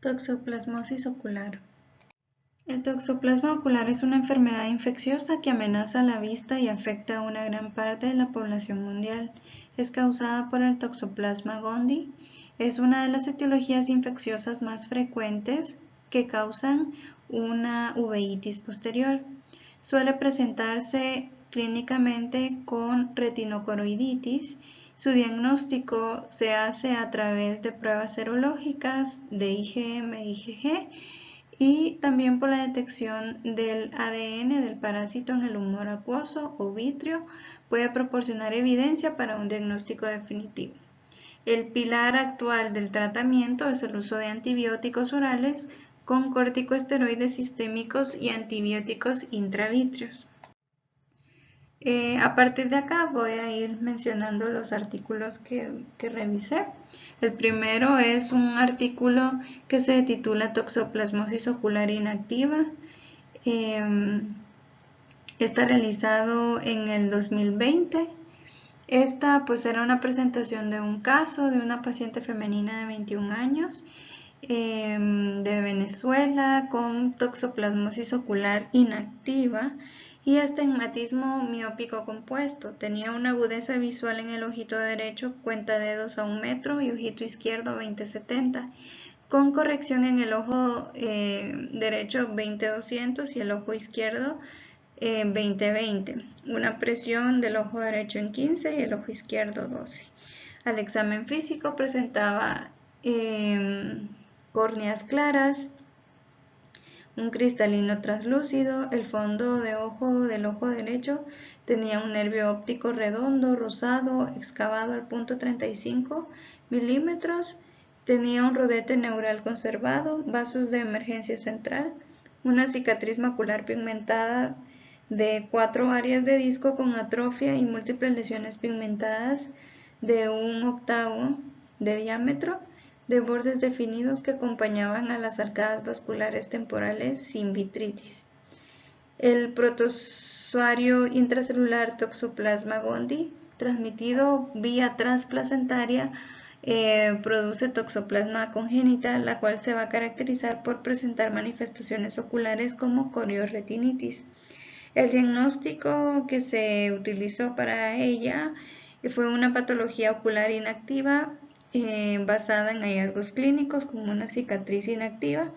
Toxoplasmosis ocular. El toxoplasma ocular es una enfermedad infecciosa que amenaza la vista y afecta a una gran parte de la población mundial. Es causada por el Toxoplasma gondii. Es una de las etiologías infecciosas más frecuentes que causan una uveitis posterior. Suele presentarse clínicamente con retinocoroiditis. Su diagnóstico se hace a través de pruebas serológicas de IgM e IgG y también por la detección del ADN del parásito en el humor acuoso o vítreo puede proporcionar evidencia para un diagnóstico definitivo. El pilar actual del tratamiento es el uso de antibióticos orales con corticosteroides sistémicos y antibióticos intravítreos. A partir de acá voy a ir mencionando los artículos que revisé. El primero es un artículo que se titula Toxoplasmosis ocular inactiva. Está realizado en el 2020. Esta pues era una presentación de un caso de una paciente femenina de 21 años de Venezuela con toxoplasmosis ocular inactiva y astigmatismo miópico compuesto. Tenía una agudeza visual en el ojito derecho, cuenta dedos a 1 metro y ojito izquierdo 20/70, con corrección en el ojo derecho 20/200 y el ojo izquierdo 20/20. Una presión del ojo derecho en 15 y el ojo izquierdo 12. Al examen físico presentaba córneas claras, un cristalino translúcido, el fondo de ojo del ojo derecho tenía un nervio óptico redondo, rosado, excavado al punto 35 milímetros, tenía un rodete neural conservado, vasos de emergencia central, una cicatriz macular pigmentada de 4 áreas de disco con atrofia y múltiples lesiones pigmentadas de 1/8 de diámetro, de bordes definidos que acompañaban a las arcadas vasculares temporales sin vitritis. El protozoario intracelular Toxoplasma gondii, transmitido vía transplacentaria, produce toxoplasma congénita, la cual se va a caracterizar por presentar manifestaciones oculares como corioretinitis. El diagnóstico que se utilizó para ella fue una patología ocular inactiva basada en hallazgos clínicos como una cicatriz inactiva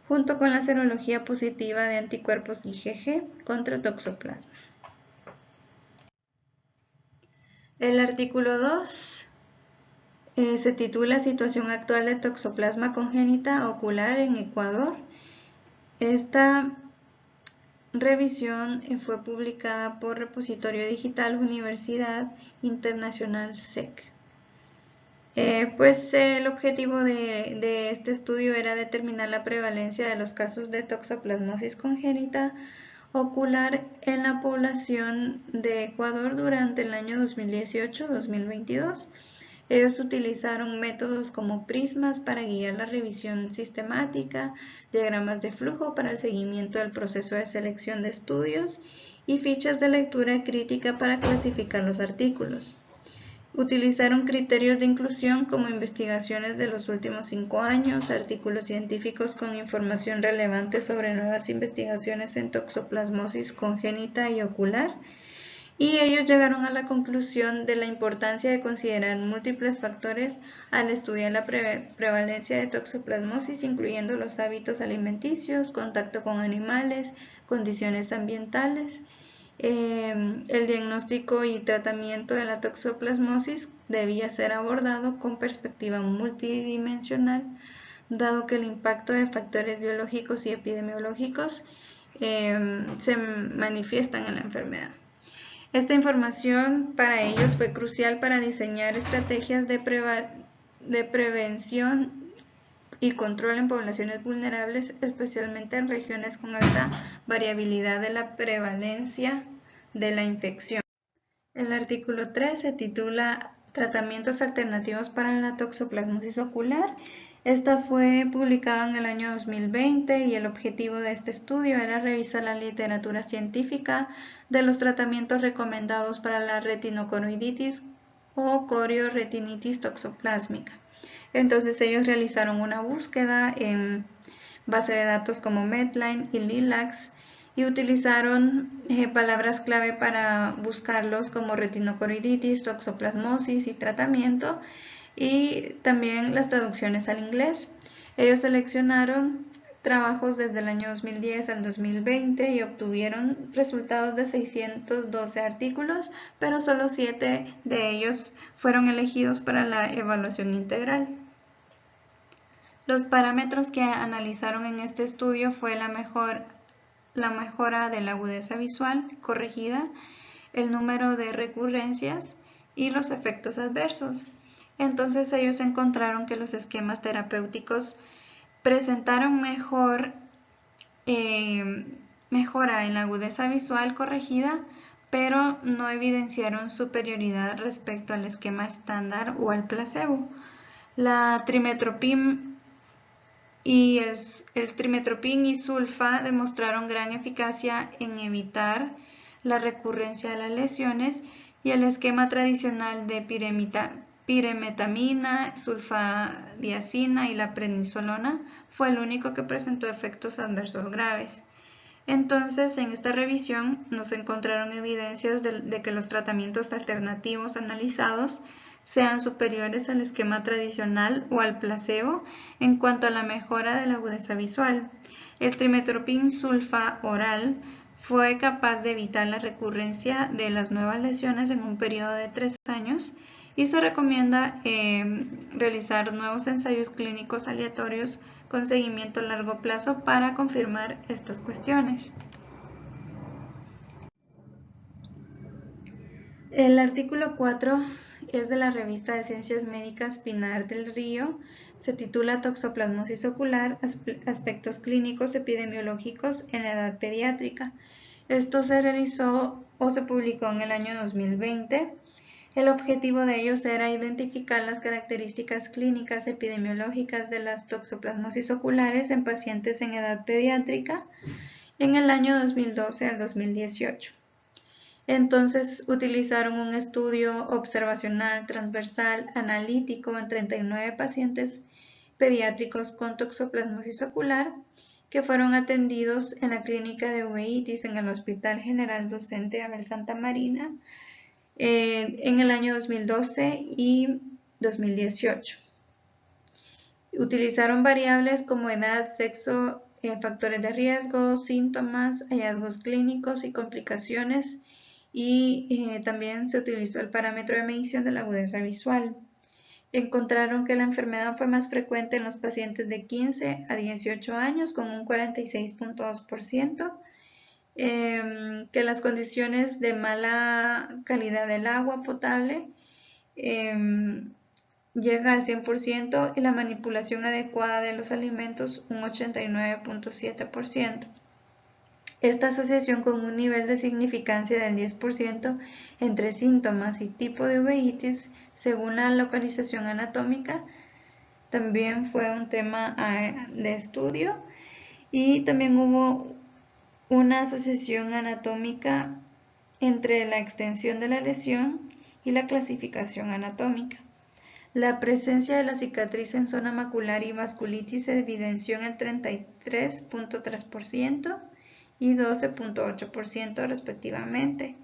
junto con la serología positiva de anticuerpos IgG contra toxoplasma. El artículo 2 se titula Situación actual de toxoplasma congénita ocular en Ecuador. Esta revisión fue publicada por Repositorio Digital Universidad Internacional SEC. Pues el objetivo de este estudio era determinar la prevalencia de los casos de toxoplasmosis congénita ocular en la población de Ecuador durante el año 2018-2022. Ellos utilizaron métodos como prismas para guiar la revisión sistemática, diagramas de flujo para el seguimiento del proceso de selección de estudios y fichas de lectura crítica para clasificar los artículos. Utilizaron criterios de inclusión como investigaciones de los últimos 5 años, artículos científicos con información relevante sobre nuevas investigaciones en toxoplasmosis congénita y ocular, y ellos llegaron a la conclusión de la importancia de considerar múltiples factores al estudiar la prevalencia de toxoplasmosis, incluyendo los hábitos alimenticios, contacto con animales, condiciones ambientales. El diagnóstico y tratamiento de la toxoplasmosis debía ser abordado con perspectiva multidimensional, dado que el impacto de factores biológicos y epidemiológicos se manifiestan en la enfermedad. Esta información para ellos fue crucial para diseñar estrategias de prevención y control en poblaciones vulnerables, especialmente en regiones con alta variabilidad de la prevalencia de la infección. El artículo 3 se titula Tratamientos alternativos para la toxoplasmosis ocular. Esta fue publicada en el año 2020 y el objetivo de este estudio era revisar la literatura científica de los tratamientos recomendados para la retinocoroiditis o corioretinitis toxoplásmica. Entonces ellos realizaron una búsqueda en base de datos como Medline y Lilacs y utilizaron palabras clave para buscarlos como retinocoriditis, toxoplasmosis y tratamiento, y también las traducciones al inglés. Ellos seleccionaron trabajos desde el año 2010 al 2020 y obtuvieron resultados de 612 artículos, pero solo 7 de ellos fueron elegidos para la evaluación integral. Los parámetros que analizaron en este estudio fue la mejora de la agudeza visual corregida, el número de recurrencias y los efectos adversos. Entonces ellos encontraron que los esquemas terapéuticos presentaron mejora en la agudeza visual corregida, pero no evidenciaron superioridad respecto al esquema estándar o al placebo. La trimetoprim y el trimetoprim y sulfa demostraron gran eficacia en evitar la recurrencia de las lesiones, y el esquema tradicional de piremetamina, sulfadiazina y la prednisolona fue el único que presentó efectos adversos graves. Entonces, en esta revisión nos encontraron evidencias de que los tratamientos alternativos analizados sean superiores al esquema tradicional o al placebo en cuanto a la mejora de la agudeza visual. El trimetoprim sulfa oral fue capaz de evitar la recurrencia de las nuevas lesiones en un periodo de 3 años, y se recomienda realizar nuevos ensayos clínicos aleatorios con seguimiento a largo plazo para confirmar estas cuestiones. El artículo 4 es de la revista de Ciencias Médicas Pinar del Río. Se titula Toxoplasmosis ocular, aspectos clínicos epidemiológicos en la edad pediátrica. Esto se realizó o se publicó en el año 2020. El objetivo de ellos era identificar las características clínicas epidemiológicas de las toxoplasmosis oculares en pacientes en edad pediátrica en el año 2012 al 2018. Entonces utilizaron un estudio observacional transversal analítico en 39 pacientes pediátricos con toxoplasmosis ocular que fueron atendidos en la clínica de uveitis en el Hospital General Docente Abel Santa Marina en el año 2012 y 2018. Utilizaron variables como edad, sexo, factores de riesgo, síntomas, hallazgos clínicos y complicaciones, y también se utilizó el parámetro de medición de la agudeza visual. Encontraron que la enfermedad fue más frecuente en los pacientes de 15 a 18 años con un 46.2%, que las condiciones de mala calidad del agua potable llega al 100%, y la manipulación adecuada de los alimentos un 89.7%. Esta asociación con un nivel de significancia del 10% entre síntomas y tipo de uveitis según la localización anatómica también fue un tema de estudio, y también hubo una asociación anatómica entre la extensión de la lesión y la clasificación anatómica. La presencia de la cicatriz en zona macular y vasculitis se evidenció en el 33.3% y 12.8% respectivamente,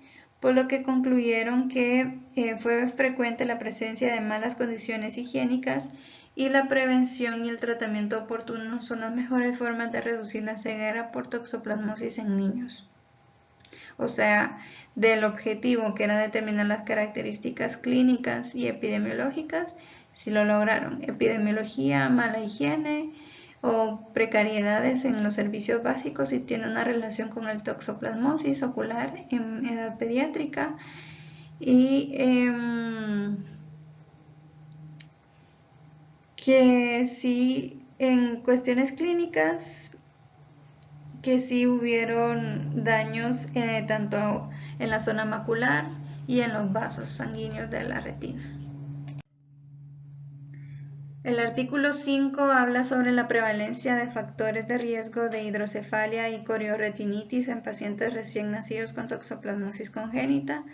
por lo que concluyeron que fue frecuente la presencia de malas condiciones higiénicas, y la prevención y el tratamiento oportuno son las mejores formas de reducir la ceguera por toxoplasmosis en niños. O sea, del objetivo que era determinar las características clínicas y epidemiológicas, si lo lograron. Epidemiología, mala higiene o precariedades en los servicios básicos, y tiene una relación con el toxoplasmosis ocular en edad pediátrica. Y que sí, en cuestiones clínicas, que sí hubieron daños tanto en la zona macular y en los vasos sanguíneos de la retina. El artículo 5 habla sobre la prevalencia de factores de riesgo de hidrocefalia y corioretinitis en pacientes recién nacidos con toxoplasmosis congénita.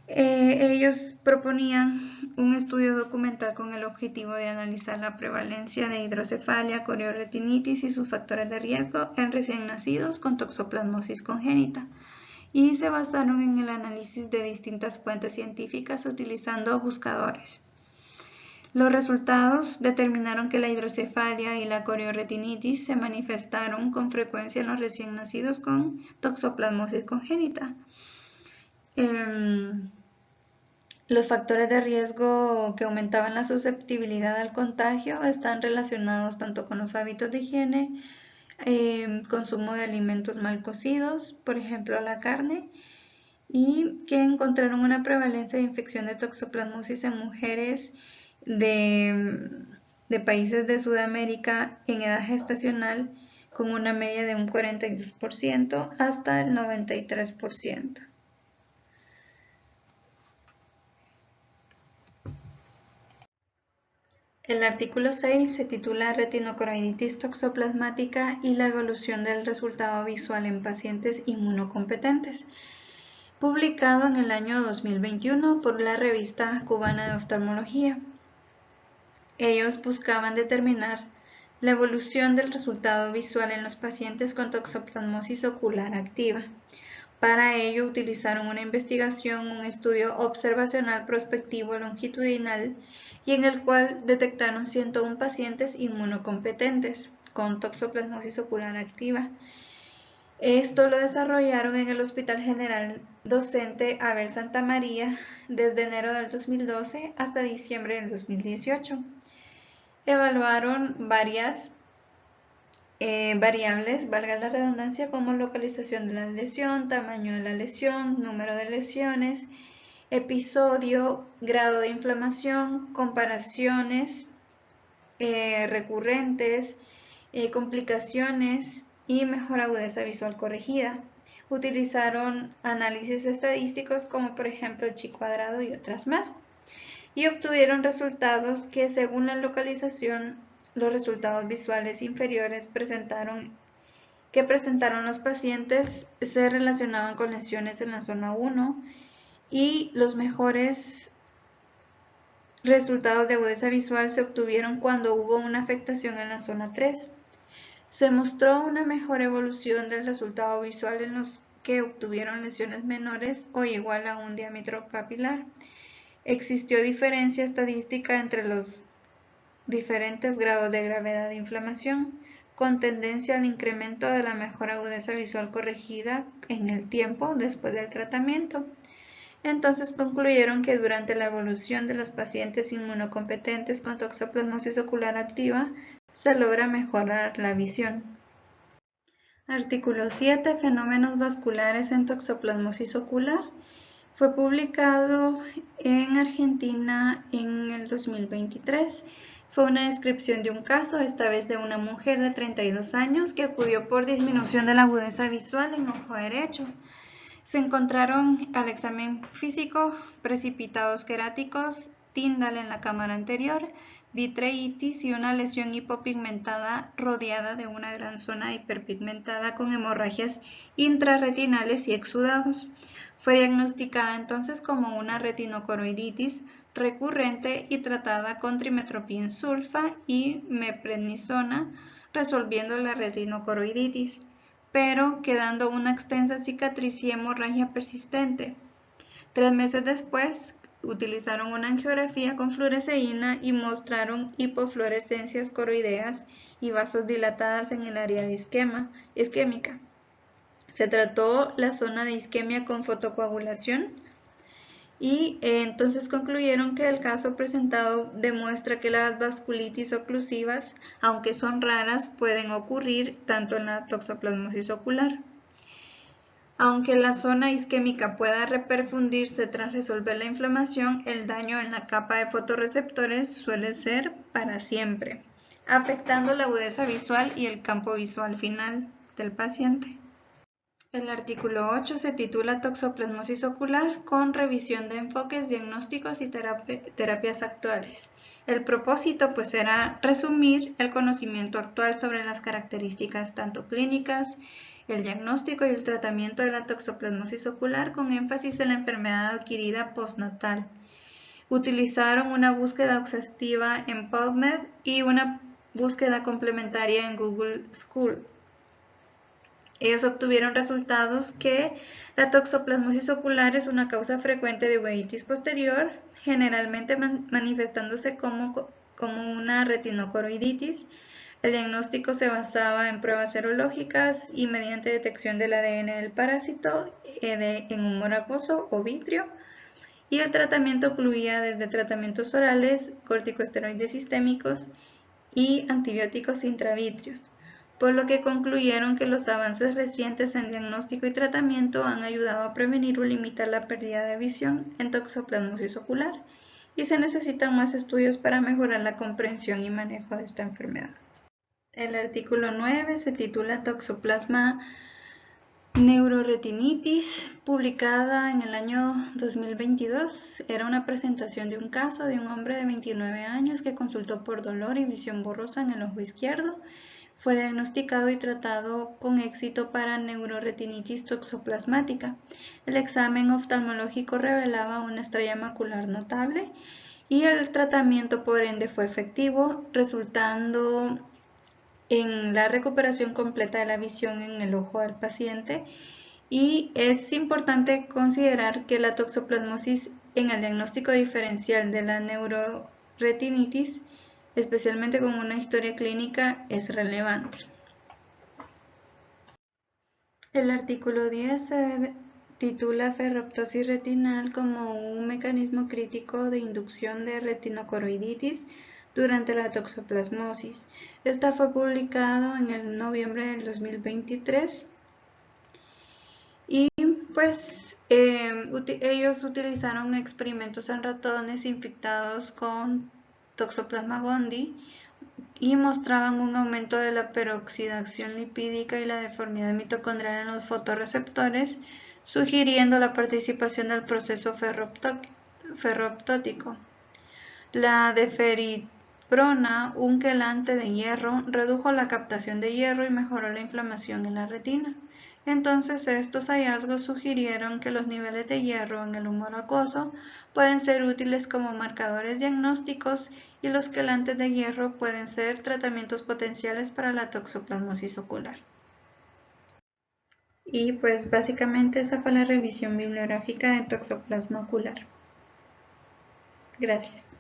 Ellos proponían un estudio documental con el objetivo de analizar la prevalencia de hidrocefalia, corioretinitis y sus factores de riesgo en recién nacidos con toxoplasmosis congénita, y se basaron en el análisis de distintas fuentes científicas utilizando buscadores. Los resultados determinaron que la hidrocefalia y la corioretinitis se manifestaron con frecuencia en los recién nacidos con toxoplasmosis congénita. Los factores de riesgo que aumentaban la susceptibilidad al contagio están relacionados tanto con los hábitos de higiene, consumo de alimentos mal cocidos, por ejemplo la carne, y que encontraron una prevalencia de infección de toxoplasmosis en mujeres de países de Sudamérica en edad gestacional con una media de un 42% hasta el 93%. El artículo 6 se titula Retinocoroiditis toxoplasmática y la evolución del resultado visual en pacientes inmunocompetentes, publicado en el año 2021 por la Revista Cubana de Oftalmología. Ellos buscaban determinar la evolución del resultado visual en los pacientes con toxoplasmosis ocular activa. Para ello utilizaron una investigación, un estudio observacional prospectivo longitudinal y en el cual detectaron 101 pacientes inmunocompetentes con toxoplasmosis ocular activa. Esto lo desarrollaron en el Hospital General Docente Abel Santa María desde enero del 2012 hasta diciembre del 2018. Evaluaron varias variables, valga la redundancia, como localización de la lesión, tamaño de la lesión, número de lesiones, episodio, grado de inflamación, comparaciones recurrentes, complicaciones y mejor agudeza visual corregida. Utilizaron análisis estadísticos como por ejemplo el chi cuadrado y otras más, y obtuvieron resultados que según la localización los resultados visuales inferiores que presentaron los pacientes se relacionaban con lesiones en la zona 1 y los mejores resultados de agudeza visual se obtuvieron cuando hubo una afectación en la zona 3. Se mostró una mejor evolución del resultado visual en los que obtuvieron lesiones menores o igual a un diámetro capilar. Existió diferencia estadística entre los diferentes grados de gravedad de inflamación, con tendencia al incremento de la mejor agudeza visual corregida en el tiempo después del tratamiento. Entonces concluyeron que durante la evolución de los pacientes inmunocompetentes con toxoplasmosis ocular activa se logra mejorar la visión. Artículo 7. Fenómenos vasculares en toxoplasmosis ocular. Fue publicado en Argentina en el 2023. Fue una descripción de un caso, esta vez de una mujer de 32 años que acudió por disminución de la agudeza visual en ojo derecho. Se encontraron al examen físico precipitados queráticos, tíndal en la cámara anterior, vitreitis y una lesión hipopigmentada rodeada de una gran zona hiperpigmentada con hemorragias intrarretinales y exudados. Fue diagnosticada entonces como una retinocoroiditis recurrente y tratada con trimetoprim sulfa y meprednisona, resolviendo la retinocoroiditis, pero quedando una extensa cicatriz y hemorragia persistente. 3 meses después, utilizaron una angiografía con fluoresceína y mostraron hipofluorescencias coroideas y vasos dilatadas en el área de isquémica. Se trató la zona de isquemia con fotocoagulación y entonces concluyeron que el caso presentado demuestra que las vasculitis oclusivas, aunque son raras, pueden ocurrir tanto en la toxoplasmosis ocular. Aunque la zona isquémica pueda reperfundirse tras resolver la inflamación, el daño en la capa de fotorreceptores suele ser para siempre, afectando la agudeza visual y el campo visual final del paciente. El artículo 8 se titula Toxoplasmosis ocular con revisión de enfoques, diagnósticos y terapias actuales. El propósito pues era resumir el conocimiento actual sobre las características tanto clínicas, el diagnóstico y el tratamiento de la toxoplasmosis ocular con énfasis en la enfermedad adquirida postnatal. Utilizaron una búsqueda exhaustiva en PubMed y una búsqueda complementaria en Google Scholar. Ellos obtuvieron resultados que la toxoplasmosis ocular es una causa frecuente de uveitis posterior, generalmente manifestándose como una retinocoroiditis. El diagnóstico se basaba en pruebas serológicas y mediante detección del ADN del parásito en humor acuoso o vitrio, y el tratamiento incluía desde tratamientos orales, corticosteroides sistémicos y antibióticos intravitreos, por lo que concluyeron que los avances recientes en diagnóstico y tratamiento han ayudado a prevenir o limitar la pérdida de visión en toxoplasmosis ocular, y se necesitan más estudios para mejorar la comprensión y manejo de esta enfermedad. El artículo 9 se titula Toxoplasma neuroretinitis, publicada en el año 2022. Era una presentación de un caso de un hombre de 29 años que consultó por dolor y visión borrosa en el ojo izquierdo. Fue diagnosticado y tratado con éxito para neuroretinitis toxoplasmática. El examen oftalmológico revelaba una estrella macular notable y el tratamiento por ende fue efectivo, resultando en la recuperación completa de la visión en el ojo del paciente. Y es importante considerar que la toxoplasmosis en el diagnóstico diferencial de la neuroretinitis, especialmente con una historia clínica, es relevante. El artículo 10 se titula Ferroptosis retinal como un mecanismo crítico de inducción de retinocoroiditis durante la toxoplasmosis. Esta fue publicado en el noviembre del 2023 y pues ellos utilizaron experimentos en ratones infectados con Toxoplasma gondii y mostraban un aumento de la peroxidación lipídica y la deformidad mitocondrial en los fotorreceptores, sugiriendo la participación del proceso ferroptótico. La deferiprona, un quelante de hierro, redujo la captación de hierro y mejoró la inflamación en la retina. Entonces, estos hallazgos sugirieron que los niveles de hierro en el humor acuoso pueden ser útiles como marcadores diagnósticos, y los quelantes de hierro pueden ser tratamientos potenciales para la toxoplasmosis ocular. Y pues básicamente esa fue la revisión bibliográfica de toxoplasma ocular. Gracias.